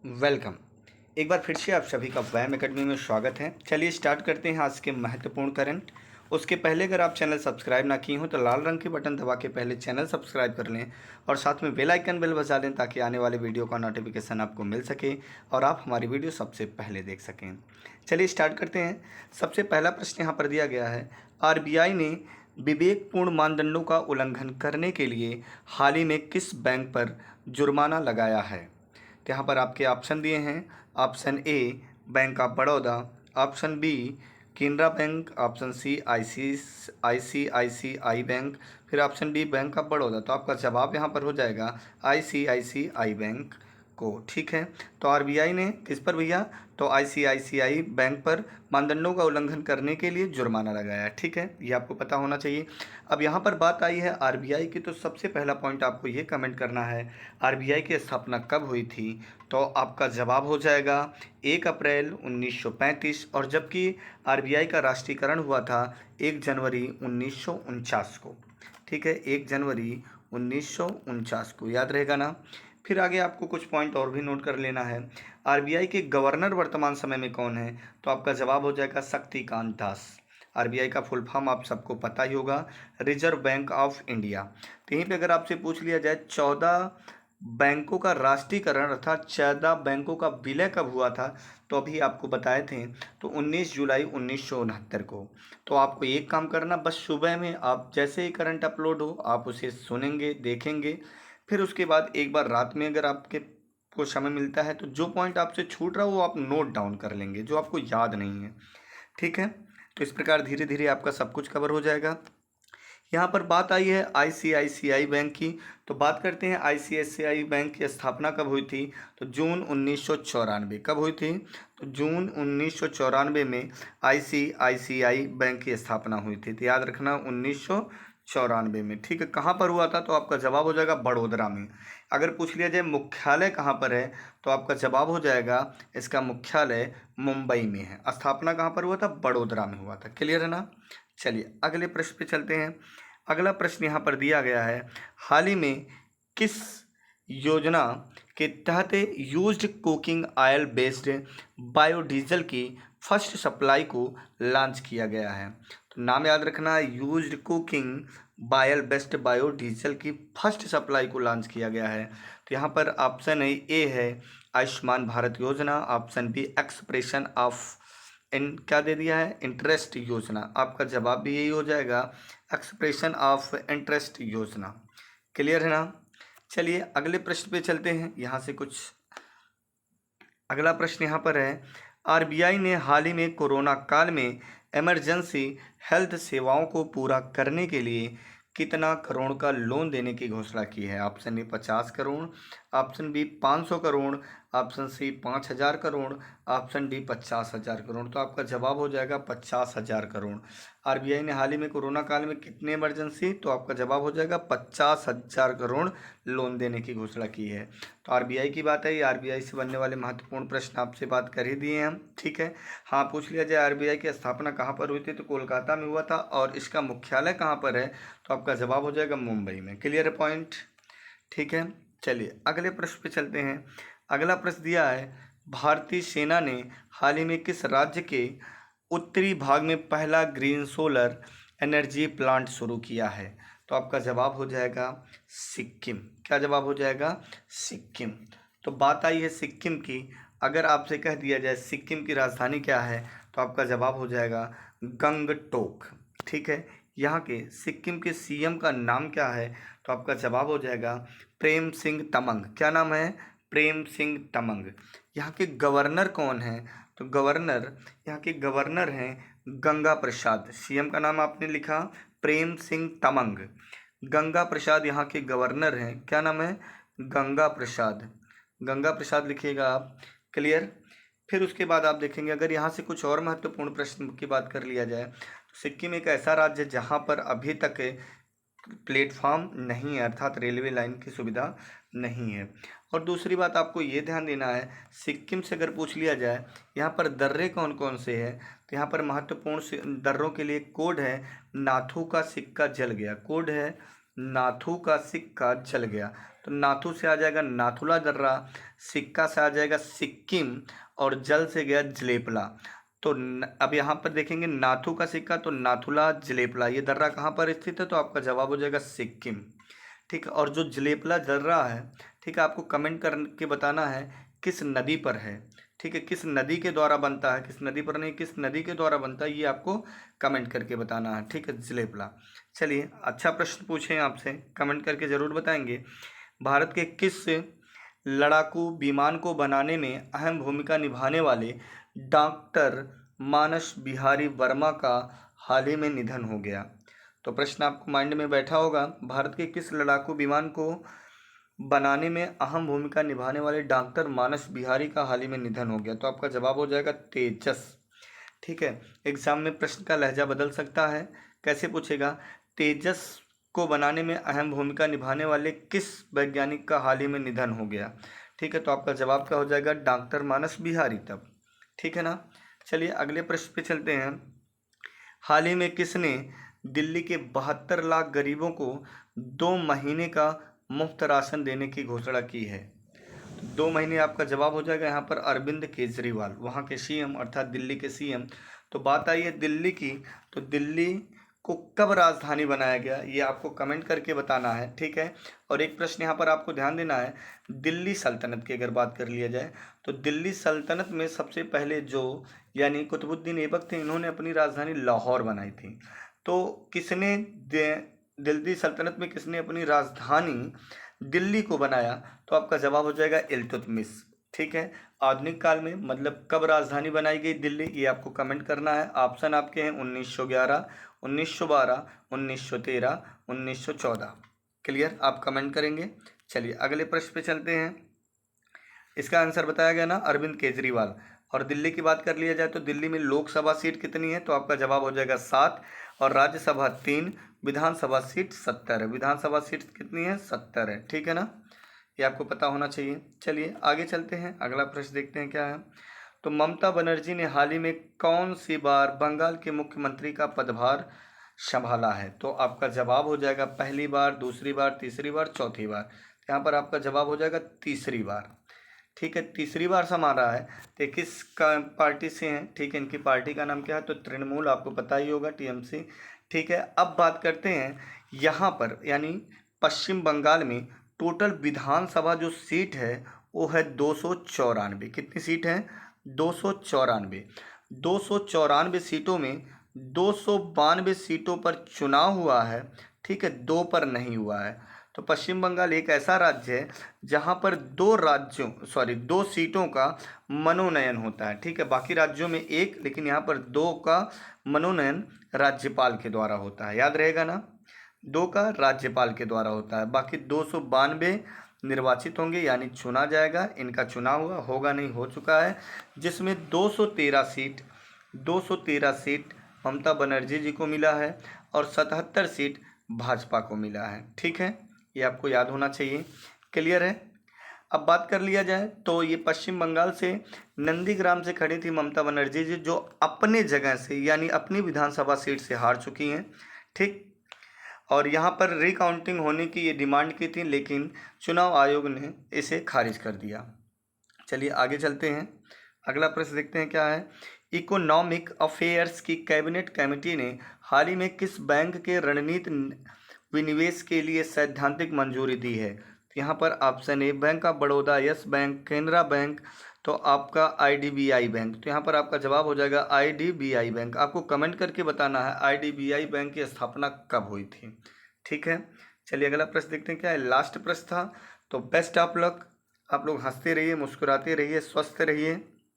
Welcome. एक बार फिर से आप सभी का वैम एकेडमी में स्वागत है। चलिए स्टार्ट करते हैं आज के महत्वपूर्ण करंट। उसके पहले अगर आप चैनल सब्सक्राइब ना किए हो तो लाल रंग के बटन दबा के पहले चैनल सब्सक्राइब कर लें और साथ में बेल आइकन बेल बजा लें ताकि आने वाले वीडियो का नोटिफिकेशन आपको मिल सके और आप हमारी वीडियो सबसे पहले देख सकें। चलिए स्टार्ट करते हैं। सबसे पहला प्रश्न यहाँ पर दिया गया है, आरबीआई ने विवेकपूर्ण मानदंडों का उल्लंघन करने के लिए हाल ही में किस बैंक पर जुर्माना लगाया है? तो यहाँ पर आपके ऑप्शन दिए हैं। Option A bank of Baroda, option B Canara bank, option C ICICI bank, फिर option D bank of Baroda. तो आपका जवाब यहाँ पर हो जाएगा आईसीआईसीआई बैंक को। ठीक है, तो आरबीआई ने किस पर भैया? तो आईसीआईसीआई बैंक पर मानदंडों का उल्लंघन करने के लिए जुर्माना लगाया है। ठीक है, ये आपको पता होना चाहिए। अब यहाँ पर बात आई है आरबीआई की, तो सबसे पहला पॉइंट आपको ये कमेंट करना है, आरबीआई की स्थापना कब हुई थी? तो आपका जवाब हो जाएगा 1 अप्रैल 1935, और जबकि आरबीआई का राष्ट्रीयकरण हुआ था 1 जनवरी 1949 को। ठीक है, 1 जनवरी 1949 को, याद रहेगा ना। फिर आगे आपको कुछ पॉइंट और भी नोट कर लेना है। आरबीआई के गवर्नर वर्तमान समय में कौन है? तो आपका जवाब हो जाएगा शक्तिकांत दास। आरबीआई का फुल फॉर्म आप सबको पता ही होगा, रिजर्व बैंक ऑफ इंडिया। तो यहीं पे अगर आपसे पूछ लिया जाए 14 बैंकों का राष्ट्रीयकरण अर्थात 14 बैंकों का विलय कब हुआ था, तो अभी आपको बताए थे, तो 19 जुलाई 1969 को। तो आपको एक काम करना, बस सुबह में आप जैसे ही करंट अपलोड हो आप उसे सुनेंगे, देखेंगे, फिर उसके बाद एक बार रात में अगर आपके को समय मिलता है तो जो पॉइंट आपसे छूट रहा है वो आप नोट डाउन कर लेंगे, जो आपको याद नहीं है। ठीक है, तो इस प्रकार धीरे धीरे आपका सब कुछ कवर हो जाएगा। यहाँ पर बात आई है आईसीआईसीआई बैंक की, तो बात करते हैं आईसीआईसीआई बैंक की स्थापना कब हुई थी? तो जून 1994। कब हुई थी? तो जून 1994 में आईसीआईसीआई बैंक की स्थापना हुई थी। तो याद रखना 1994 में। ठीक है, कहाँ पर हुआ था? तो आपका जवाब हो जाएगा बड़ोदरा में। अगर पूछ लिया जाए मुख्यालय कहाँ पर है, तो आपका जवाब हो जाएगा इसका मुख्यालय मुंबई में है। स्थापना कहाँ पर हुआ था? बड़ोदरा में हुआ था। क्लियर है ना। चलिए अगले प्रश्न पे चलते हैं। अगला प्रश्न यहाँ पर दिया गया है, हाल ही में किस योजना के तहत used cooking oil based biodiesel की फर्स्ट सप्लाई को लॉन्च किया गया है? तो नाम याद रखना, यूज्ड कुकिंग बायल बेस्ड बायोडीजल की फर्स्ट सप्लाई को लॉन्च किया गया है। तो यहाँ पर ऑप्शन ए है आयुष्मान भारत योजना, ऑप्शन बी एक्सप्रेशन ऑफ इन क्या दे दिया है, इंटरेस्ट योजना। आपका जवाब भी यही हो जाएगा, एक्सप्रेशन ऑफ इंटरेस्ट योजना। क्लियर है ना। चलिए अगले प्रश्न पे चलते हैं। यहाँ से कुछ अगला प्रश्न यहाँ पर है, आरबीआई ने हाल ही में कोरोना काल में इमरजेंसी हेल्थ सेवाओं को पूरा करने के लिए कितना करोड़ का लोन देने की घोषणा की है? Option A 50 crore, option B 500 crore, option C 5000 crore, option D 50,000 crore. तो आपका जवाब हो जाएगा 50,000 करोड़। आरबीआई ने हाल ही में कोरोना काल में कितने इमरजेंसी, तो आपका जवाब हो जाएगा 50,000 करोड़ लोन देने की घोषणा की है। तो आरबीआई की बात है, आरबीआई से बनने वाले महत्वपूर्ण प्रश्न आपसे बात कर ही दिए हैं हम। ठीक है, हाँ पूछ लिया जाए आरबीआई की स्थापना कहाँ पर हुई थी, तो कोलकाता में हुआ था, और इसका मुख्यालय कहाँ पर है, तो आपका जवाब हो जाएगा मुंबई में। क्लियर है पॉइंट। ठीक है, चलिए अगले प्रश्न पे चलते हैं। अगला प्रश्न दिया है, भारतीय सेना ने हाल ही में किस राज्य के उत्तरी भाग में पहला ग्रीन सोलर एनर्जी प्लांट शुरू किया है? तो आपका जवाब हो जाएगा सिक्किम। क्या जवाब हो जाएगा? सिक्किम। तो बात आई है सिक्किम की, अगर आपसे कह दिया जाए सिक्किम की राजधानी क्या है, तो आपका जवाब हो जाएगा गंगटोक। ठीक है, यहाँ के सिक्किम के सीएम का नाम क्या है, तो आपका जवाब हो जाएगा प्रेम सिंह तमंग। क्या नाम है? प्रेम सिंह तमंग। यहाँ के गवर्नर कौन है, तो गवर्नर यहाँ के गवर्नर हैं गंगा प्रसाद। सीएम का नाम आपने लिखा प्रेम सिंह तमंग, गंगा प्रसाद यहाँ के गवर्नर हैं। क्या नाम है? गंगा प्रसाद। गंगा प्रसाद लिखिएगा आप। क्लियर। फिर उसके बाद आप देखेंगे, अगर यहाँ से कुछ और महत्वपूर्ण प्रश्न की बात कर लिया जाए, तो सिक्किम एक ऐसा राज्य है जहाँ पर अभी तक प्लेटफॉर्म नहीं है, अर्थात रेलवे लाइन की सुविधा नहीं है। और दूसरी बात आपको ये ध्यान देना है, सिक्किम से अगर पूछ लिया जाए यहाँ पर दर्रे कौन कौन से हैं, तो यहाँ पर महत्वपूर्ण दर्रों के लिए कोड है नाथू का सिक्का जल गया। कोड है नाथू का सिक्का जल गया। तो नाथू से आ जाएगा नाथुला दर्रा, सिक्का से आ जाएगा सिक्किम, और जल से गया जलेपला। तो अब यहाँ पर देखेंगे नाथू का सिक्का, तो नाथुला जलेपला, ये दर्रा कहाँ पर स्थित है, तो आपका जवाब हो जाएगा सिक्किम। ठीक है, और जो जलेपला दर्रा है, ठीक है, आपको कमेंट करके बताना है किस नदी पर है। ठीक है, किस नदी के द्वारा बनता है, किस नदी पर नहीं, किस नदी के द्वारा बनता है, ये आपको कमेंट करके बताना है। ठीक है, जलेपला। चलिए, अच्छा प्रश्न पूछें आपसे, कमेंट करके ज़रूर बताएंगे। भारत के किस लड़ाकू विमान को बनाने में अहम भूमिका निभाने वाले डॉक्टर मानस बिहारी वर्मा का हाल ही में निधन हो गया। तो प्रश्न आपको माइंड में बैठा होगा, भारत के किस लड़ाकू विमान को बनाने में अहम भूमिका निभाने वाले डॉक्टर मानस बिहारी का हाल ही में निधन हो गया। तो आपका जवाब हो जाएगा तेजस। ठीक है, एग्जाम में प्रश्न का लहजा बदल सकता है। कैसे पूछेगा, तेजस को बनाने में अहम भूमिका निभाने वाले किस वैज्ञानिक का हाल ही में निधन हो गया। ठीक है, तो आपका जवाब क्या हो जाएगा, डॉक्टर मानस बिहारी तब। ठीक है ना। चलिए अगले प्रश्न पे चलते हैं। हाल ही में किसने दिल्ली के 72 लाख गरीबों को 2 महीने का मुफ्त राशन देने की घोषणा की है। 2 महीने आपका जवाब हो जाएगा यहाँ पर अरविंद केजरीवाल, वहाँ के सीएम, अर्थात दिल्ली के सीएम। तो बात आई है दिल्ली की, तो दिल्ली को कब राजधानी बनाया गया, ये आपको कमेंट करके बताना है। ठीक है, और एक प्रश्न यहाँ पर आपको ध्यान देना है, दिल्ली सल्तनत की अगर बात कर लिया जाए, तो दिल्ली सल्तनत में सबसे पहले जो यानी कुतुबुद्दीन ऐबक थे, इन्होंने अपनी राजधानी लाहौर बनाई थी। तो किसने दिल्ली सल्तनत में किसने अपनी राजधानी दिल्ली को बनाया, तो आपका जवाब हो जाएगा इल्तुतमिश। ठीक है, आधुनिक काल में मतलब कब राजधानी बनाई गई दिल्ली, ये आपको कमेंट करना है। ऑप्शन आपके हैं 1911, 1912, 1913, 1914। क्लियर, आप कमेंट करेंगे। चलिए अगले प्रश्न पे चलते हैं। इसका आंसर बताया गया ना, अरविंद केजरीवाल। और दिल्ली की बात कर लिया जाए तो दिल्ली में लोकसभा सीट कितनी है, तो आपका जवाब हो जाएगा 7, और राज्यसभा 3, विधानसभा सीट 70 है। विधानसभा सीट कितनी है, 70 है। ठीक है ना, ये आपको पता होना चाहिए। चलिए आगे चलते हैं, अगला प्रश्न देखते हैं क्या है। तो ममता बनर्जी ने हाल ही में कौन सी बार बंगाल के मुख्यमंत्री का पदभार संभाला है, तो आपका जवाब हो जाएगा पहली बार, दूसरी बार, तीसरी बार, चौथी बार। यहाँ पर आपका जवाब हो जाएगा तीसरी बार। ठीक है, तीसरी बार संभाल रहा है। तो किस पार्टी से हैं, ठीक है, इनकी पार्टी का नाम क्या है, तो तृणमूल, आपको पता ही होगा, टीएमसी। ठीक है, अब बात करते हैं यहाँ पर, यानी पश्चिम बंगाल में टोटल विधानसभा जो सीट है वो है 294। कितनी सीट है, 294। 294 सीटों में 292 सीटों पर चुनाव हुआ है। ठीक है, 2 पर नहीं हुआ है। तो पश्चिम बंगाल एक ऐसा राज्य है जहाँ पर 2 सीटों का मनोनयन होता है। ठीक है, बाकी राज्यों में 1, लेकिन यहाँ पर 2 का मनोनयन राज्यपाल के द्वारा होता है, याद रहेगा ना, 2 का राज्यपाल के द्वारा होता है। बाकी 292 निर्वाचित होंगे, यानी चुना जाएगा, इनका चुनाव होगा नहीं, हो चुका है, जिसमें 213 सीट ममता बनर्जी जी को मिला है और 77 सीट भाजपा को मिला है। ठीक है, ये आपको याद होना चाहिए। क्लियर है। अब बात कर लिया जाए तो ये पश्चिम बंगाल से नंदीग्राम से खड़ी थी ममता बनर्जी जी, जो अपने जगह से यानी अपनी विधानसभा सीट से हार चुकी हैं। ठीक, और यहाँ पर रिकाउंटिंग होने की ये डिमांड की थी, लेकिन चुनाव आयोग ने इसे खारिज कर दिया। चलिए आगे चलते हैं, अगला प्रश्न देखते हैं क्या है। इकोनॉमिक अफेयर्स की कैबिनेट कमेटी ने हाल ही में किस बैंक के रणनीति विनिवेश के लिए सैद्धांतिक मंजूरी दी है। तो यहाँ पर option A bank of Baroda, yes bank, Canara bank, तो आपका आईडीबीआई बैंक। तो यहाँ पर आपका जवाब हो जाएगा आईडीबीआई बैंक। आपको कमेंट करके बताना है आईडीबीआई बैंक की स्थापना कब हुई थी। ठीक है, चलिए अगला प्रश्न देखते हैं क्या है, लास्ट प्रश्न था। तो बेस्ट ऑफ लक, आप लोग हंसते रहिए, मुस्कुराते रहिए, स्वस्थ रहिए।